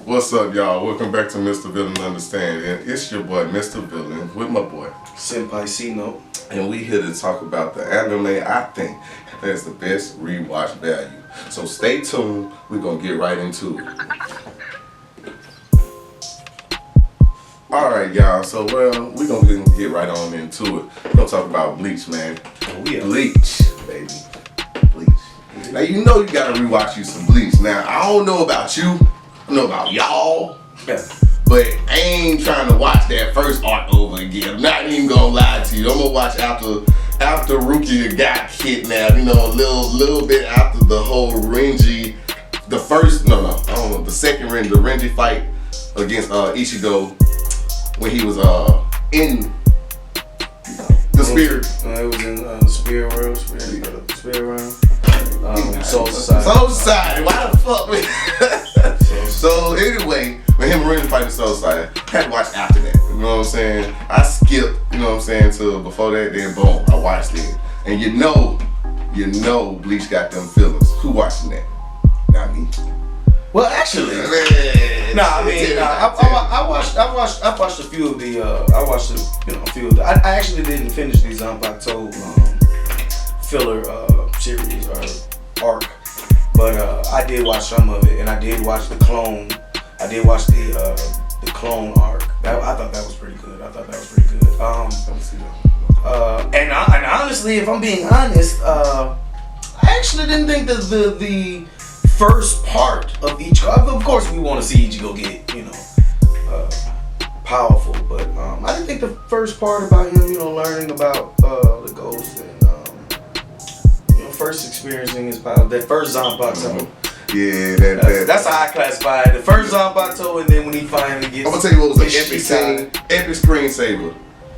What's up, y'all? Welcome back to mistaVillain Understand. And it's your boy, mistaVillain, with my boy, Senpai C-Note. And we here to talk about the anime I think has the best rewatch value. So stay tuned. We're going to get right into it. Alright, y'all. So, we're going to get right on into it. We're going to talk about Bleach, man. Oh, yeah. Bleach, baby. Bleach. Now, you know you got to rewatch you some Bleach. Now, I don't know about you. I know about y'all, but I ain't trying to watch that first arc over again. I'm not even gonna lie to you. I'm gonna watch after Rukia got kidnapped. You know, a little bit after the whole Renji, the second Renji, the Renji fight against Ichigo when he was in the spirit. It was in the spirit world, spirit realm. Soul Society. Soul Society. Why the fuck, man? So anyway, when him and Renji fight in Soul Society, I had to watch after that. You know what I'm saying? I skipped, you know what I'm saying, till before that, then boom, I watched it. And you know, Bleach got them feelings. Who watching that? Not me. Well, actually, I watched a few of the. I actually didn't finish the Zanpakuto filler series or arc. But I did watch some of it, and I did watch the clone. I did watch the clone arc. I thought that was pretty good. And honestly, if I'm being honest, I actually didn't think that the first part of each. Of course, we want to see Ichigo get powerful, but I didn't think the first part about him, learning about the ghost and. First experiencing his power, that first Zanpakuto. Yeah, that's how I classify it. The first Zanpakuto, and then when he finally gets. I'm gonna tell you what was an epic screensaver.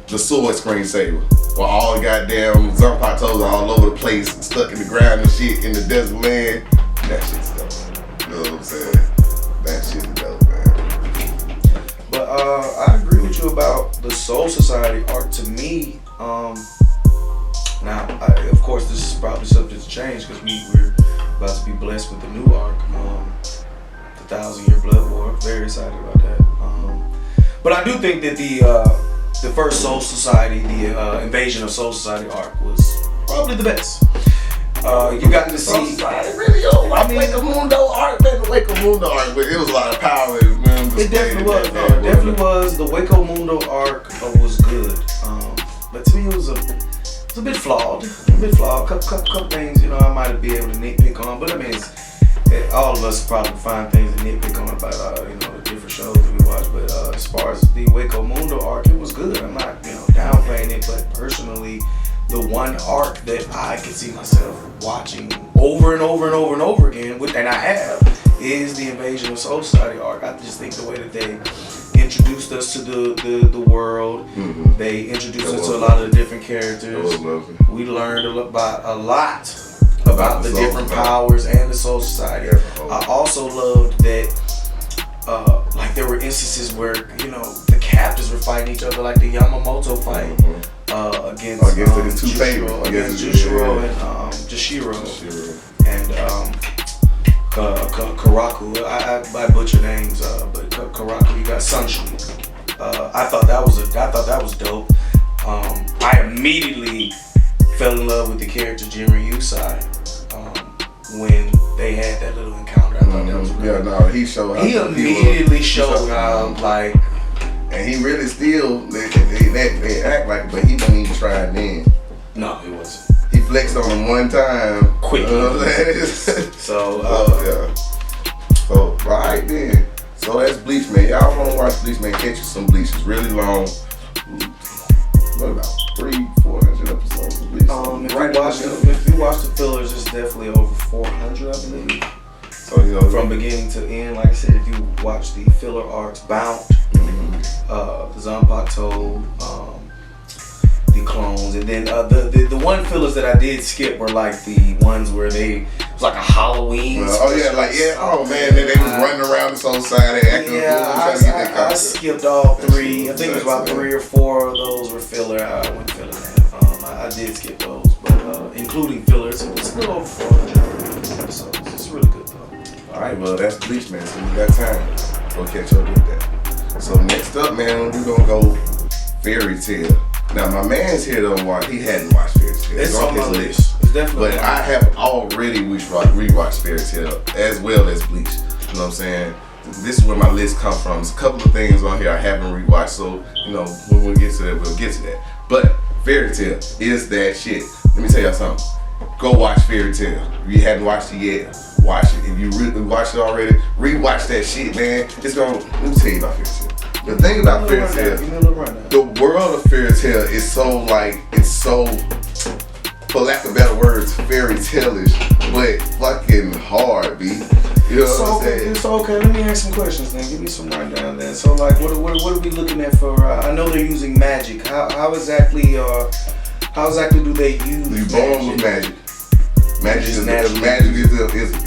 The sword screensaver. Where all the goddamn Zanpakutos are all over the place, stuck in the ground and shit in the desert land. That shit's dope. You know what I'm saying? That shit's dope, man. But I agree with you about the Soul Society arc. To me, now, of course, this is probably subject to change because we're about to be blessed with the new arc, the 1,000-Year Blood War. Very excited about that. But I do think that the first Soul Society, the Invasion of Soul Society arc was probably the best. You got to see. Really, Wake Mundo arc, baby. Wake Mundo arc, but it was a lot of power. It definitely was. It definitely was. The Wake Mundo arc was good, but to me it was a bit flawed. Couple things, I might be able to nitpick on, but I mean, all of us probably find things to nitpick on about, the different shows that we watch. But as far as the Wake Mundo arc, it was good. I'm not, downplaying it, but personally, the one arc that I can see myself watching over and over and over and over again, and I have, is the Invasion of Soul Society arc. I just think the way that they introduced us to the world. Mm-hmm. They introduced us to a lot of the different characters. We learned a lot about the different powers and the Soul Society. I also loved that there were instances where the captains were fighting each other, like the Yamamoto fight against Jushiro and Jashiro and Karaku. I butcher names, but Karaku, you got Sunshine. I thought that was dope. I immediately fell in love with the character Jinryu Yusai when they had that little encounter. I thought that was great. He showed how. He immediately showed how, and he really still they act like it, but he didn't even try it then. No, it wasn't. He flexed on him one time. Quickly. So right then. So that's Bleach, man. Y'all wanna watch Bleach, man? Catch you some Bleach. It's really long. What about 300-400 episodes of Bleach? If you watch the fillers, it's definitely over 400, I believe. So from beginning to end, like I said, if you watch the filler arcs, Bout, the Zanpakuto, the clones, and then the one fillers that I did skip were like the ones where it was like a Halloween. Man, they was running around the Soul Society acting a fool trying to get their costume. I skipped all three. I think it was about 3 or 4 of those were filler. I went filler that. I did skip those, but including fillers, it's a little over 400 episodes. It's really good though. All right, well that's Bleach, man. So we got time. We'll catch up with that. So next up, man, we're gonna go fairy tale. Now my man's here don't watch. He hadn't watched fairy tale. It's on my list. It's definitely. But I have already rewatched fairy tale as well as Bleach. You know what I'm saying? This is where my list comes from. There's a couple of things on here I haven't rewatched, so you know when we get to that, we'll get to that. But fairy tale is that shit. Let me tell y'all something. Go watch fairy tale. If you hadn't watched it yet, watch it. If you watched it already, rewatch that shit, man. It's gonna. Let me tell you about fairy tale. The thing about fairy tale, the world of fairy tale is so like it's so, for lack of better words, fairy tale-ish, but fucking hard, B. You know what I'm saying? So okay, let me ask some questions then. Give me some rundown then. So like, what are we looking at for? I know they're using magic. How exactly do they use? You born with magic. Magic is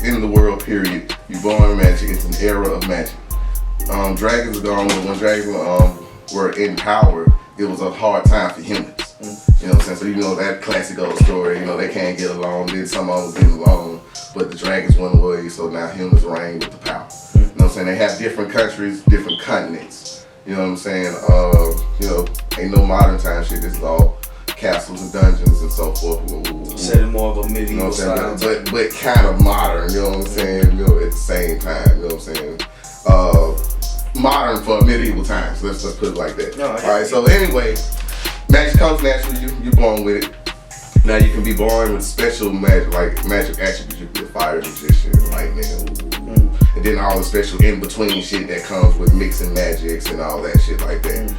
in the world. Period. You born with magic. It's an era of magic. Dragons are gone. When dragons were in power, it was a hard time for humans. You know what I'm saying? So you know that classic old story. You know they can't get along. Then some of them get along. But the dragons went away, so now humans reign with the power. You know what I'm saying? They have different countries, different continents. You know what I'm saying? You know, ain't no modern time shit. This is all castles and dungeons and so forth. Set in more of a medieval, you know what I'm saying? But kind of modern. You know what I'm saying? You know, at the same time. You know what I'm saying? Modern for medieval times. Let's put it like that. All right. So anyway, magic comes naturally. You're born with it. Now you can be born with special magic, like magic attributes. You can be a fire magician, lightning, and then all the special in-between shit that comes with mixing magics and all that shit like that.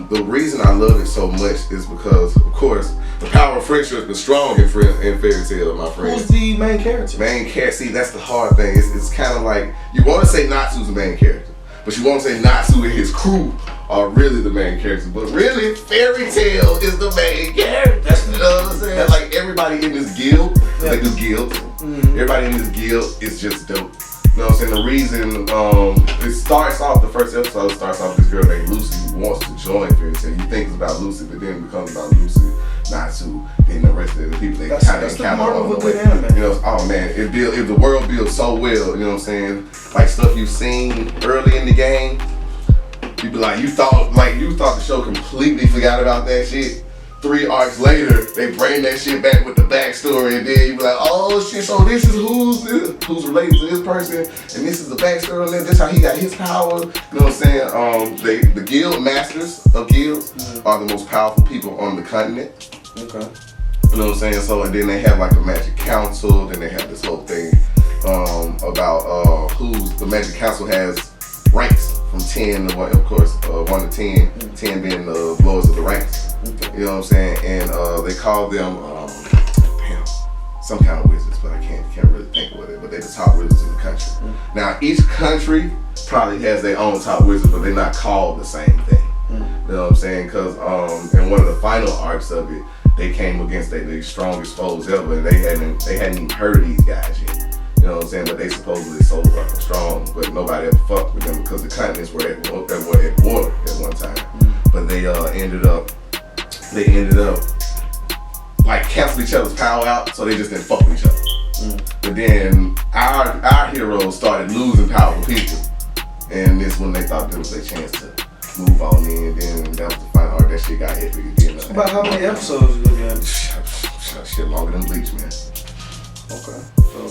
The reason I love it so much is because, of course, the power of friendship is strong in fairy tale, my friend. Who's the main character? Main character. See, that's the hard thing. It's kind of like you want to say Natsu's the main character, but you won't say Natsu and his crew are really the main characters. But really, fairy tale is the main character. You know what I'm saying? Like everybody in this guild, they do guilds. Everybody in this guild is just dope. You know what I'm saying? The reason it starts off, the first episode starts off with this girl named Lucy who wants to join fairy tale. You think it's about Lucy, but then it becomes about Lucy, Natsu, then the rest of the people they kind of encounter on the way. You know, oh man, if the world builds so well, you know what I'm saying? Like stuff you've seen early in the game, you be like, you thought the show completely forgot about that shit. 3 arcs later, they bring that shit back with the backstory, and then you be like, oh shit, so this is who's related to this person, and this is the backstory on that. This how he got his power. You know what I'm saying? The guild masters of guilds are the most powerful people on the continent. Okay. You know what I'm saying? So, and then they have like a magic council. Then they have this whole thing about who's the magic council has ranks from 10 to 1, of course, 1 to 10. 10 being the lowest of the ranks. You know what I'm saying? And they call them some kind of wizards, but I can't really think of it. But they're the top wizards in the country. Now each country probably has their own top wizard, but they're not called the same thing. You know what I'm saying? Because in one of the final arcs of it, they came against their strongest foes ever, and they hadn't even heard of these guys yet. You know what I'm saying? But they supposedly so fucking strong, but nobody ever fucked with them because the continents were at war at one time. But they ended up like canceling each other's power out, so they just didn't fuck with each other. But then our heroes started losing powerful people, and this when they thought there was a chance to move on in. Then that was the final arc. That shit got epic again. About how many episodes you looking at? Shit longer than Bleach, man. Okay.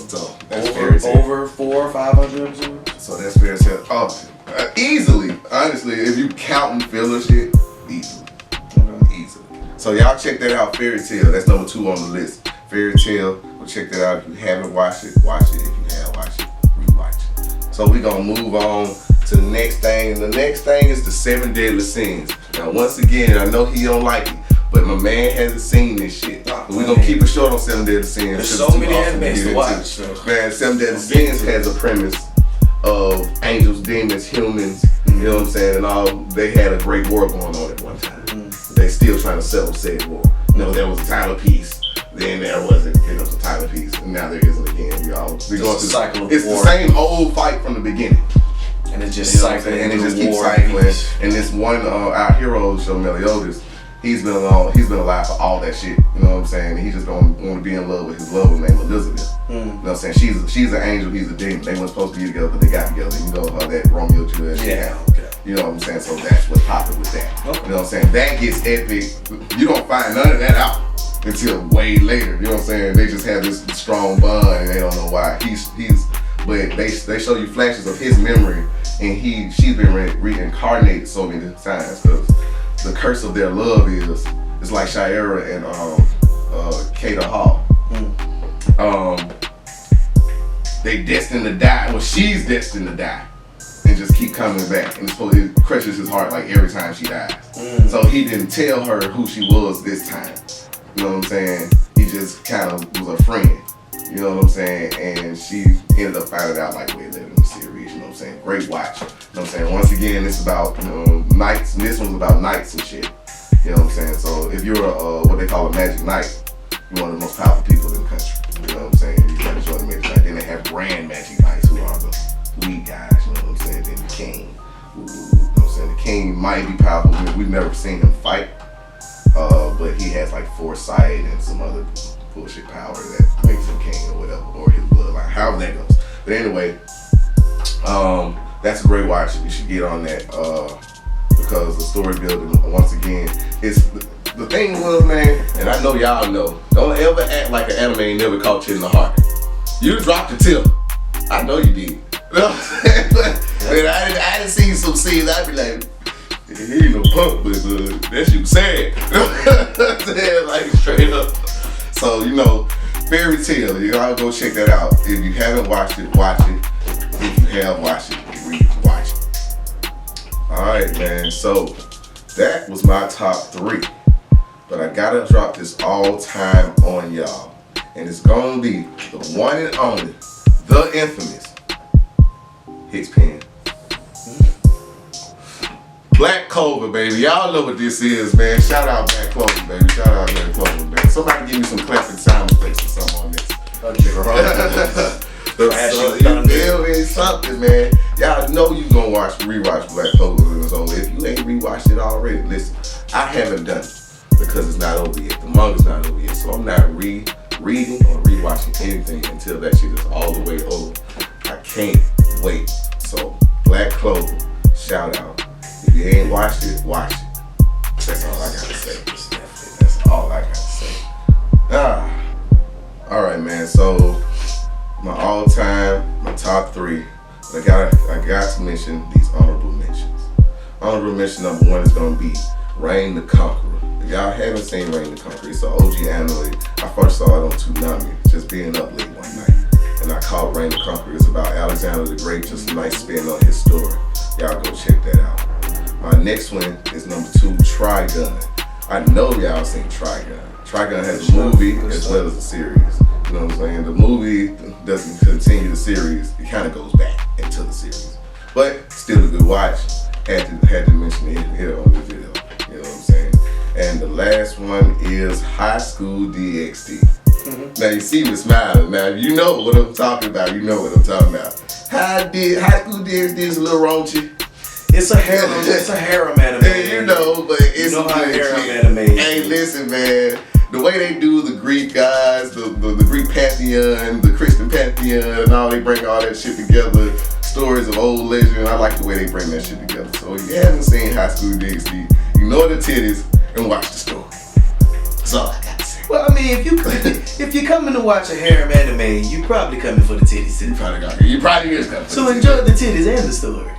So that's over 400 or 500 episodes. So that's fairy tale. Oh, easily, honestly, if you counting filler shit, easily. Easily. So y'all check that out, fairy tale. That's number 2 on the list. Fairy tale. Well, check that out. If you haven't watched it, watch it. If you have watched it, rewatch it. So we gonna move on to the next thing. And the next thing is the 7 deadly sins. Now, once again, I know he don't like it, but my man hasn't seen this shit. We're gonna keep it short on 7 deadly sins. There's so many animes to watch. So. Man, 7 deadly sins has a premise of angels, demons, humans. You know what I'm saying? And all they had a great war going on at one time. They still trying to settle said war. You know, there was a time of peace. Then there wasn't, a time of peace, and now there isn't again. We going through cycle of it's war. The same old fight from the beginning. And it just cycling, and it just keeps cycling. And this one, our hero, show Meliodas, he's been alive for all that shit. You know what I'm saying? And he just don't want to be in love with his lover named Elizabeth. You know what I'm saying? She's an angel, he's a demon. They weren't supposed to be together, but they got together. You know how that Romeo and Juliet shit happened. Okay. You know what I'm saying? So that's what's popping with that. Okay. You know what I'm saying? That gets epic. You don't find none of that out until way later. You know what I'm saying? They just have this strong bond and they don't know why. But they show you flashes of his memory, and she's been reincarnated so many times because the curse of their love is like Shira and Kata Hall. They destined to die. Well, she's destined to die, and just keep coming back, and it crushes his heart like every time she dies. So he didn't tell her who she was this time. You know what I'm saying? He just kind of was a friend. You know what I'm saying? And she ended up finding out like way later in the series. You know what I'm saying? Great watch. You know what I'm saying? Once again, it's about knights. And this one's about knights and shit. You know what I'm saying? So if you're what they call a magic knight, you're one of the most powerful people in the country. You know what I'm saying? You gotta join the magic knight. Then they have grand magic knights who are the lead guys. You know what I'm saying? Then the king. You know what I'm saying? The king might be powerful. We've never seen him fight. But he has like foresight and some other bullshit power that makes him king or whatever, or his bloodline, however that goes. But anyway, that's a great watch. You should get on that because the story building, once again, is the thing was, man, and I know y'all know, don't ever act like an anime ain't never caught you in the heart. You dropped the tip. I know you did. You know what I'm saying? But I didn't see some scenes, I'd be like, he ain't no punk, but that shit was sad. You know what I'm saying? Like straight up. So, Fairy Tail, y'all go check that out. If you haven't watched it, watch it. If you have watched it, watch it. Alright, man. So, that was my top 3. But I gotta drop this all time on y'all. And it's gonna be the one and only, the infamous Hicks Pen. Black Clover, baby. Y'all know what this is, man. Shout out Black Clover, baby. Shout out Black Clover, man. Somebody give me some clapping sound effects or something on this. You feel me? Something, man. Y'all know you gonna rewatch Black Clover. So if you ain't rewatched it already, listen. I haven't done it because it's not over yet. The manga's not over yet. So I'm not reading or rewatching anything until that shit is all the way over. I can't wait. So Black Clover, shout out. If you ain't watched it, watch it. That's all I gotta say. That's all I gotta say. Alright, man. So my all-time, my top 3. But I got to mention these honorable mentions. Honorable mention number 1 is gonna be Reign the Conqueror. If y'all haven't seen Reign the Conqueror, it's an OG anime. I first saw it on Toonami, just being up late one night. And I called Reign the Conqueror. It's about Alexander the Great, just a nice spin on his story. Y'all go check that out. My next one is number 2, Trigun. I know y'all seen Trigun. Trigun has a movie as well as a series. You know what I'm saying? The movie doesn't continue the series. It kind of goes back into the series. But still a good watch. Had to mention it here on the video. You know what I'm saying? And the last one is High School DxD. Now you see me smiling. Now you know what I'm talking about. You know what I'm talking about. High School DxD is a little raunchy. It's a harem anime. And but it's a harem shit. anime. Hey, listen, man. The way they do the Greek guys, the Greek pantheon, the Christian pantheon, and all, they bring all that shit together. Stories of old legend. I like the way they bring that shit together. So if you haven't seen High School DxD, ignore the titties and watch the story. That's all I gotta say. Well, I mean, if you're coming to watch a harem anime, you probably coming for the titties too. You probably is coming. So enjoy the titties and the story.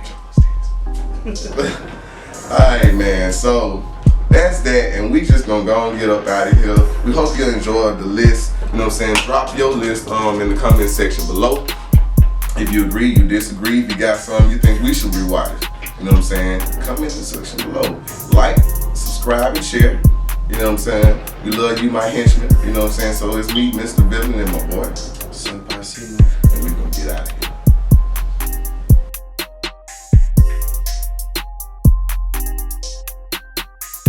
Alright, man, so that's that, and we just gonna go and get up out of here. We hope you enjoyed the list. You know what I'm saying? Drop your list in the comment section below. If you agree, you disagree, if you got something you think we should rewatch, you know what I'm saying? Comment in the section below. Like, subscribe, and share. You know what I'm saying? We love you, my henchman. You know what I'm saying? So it's me, mistaVillain, and my boy, Senpai Sino. and we gonna get out of here.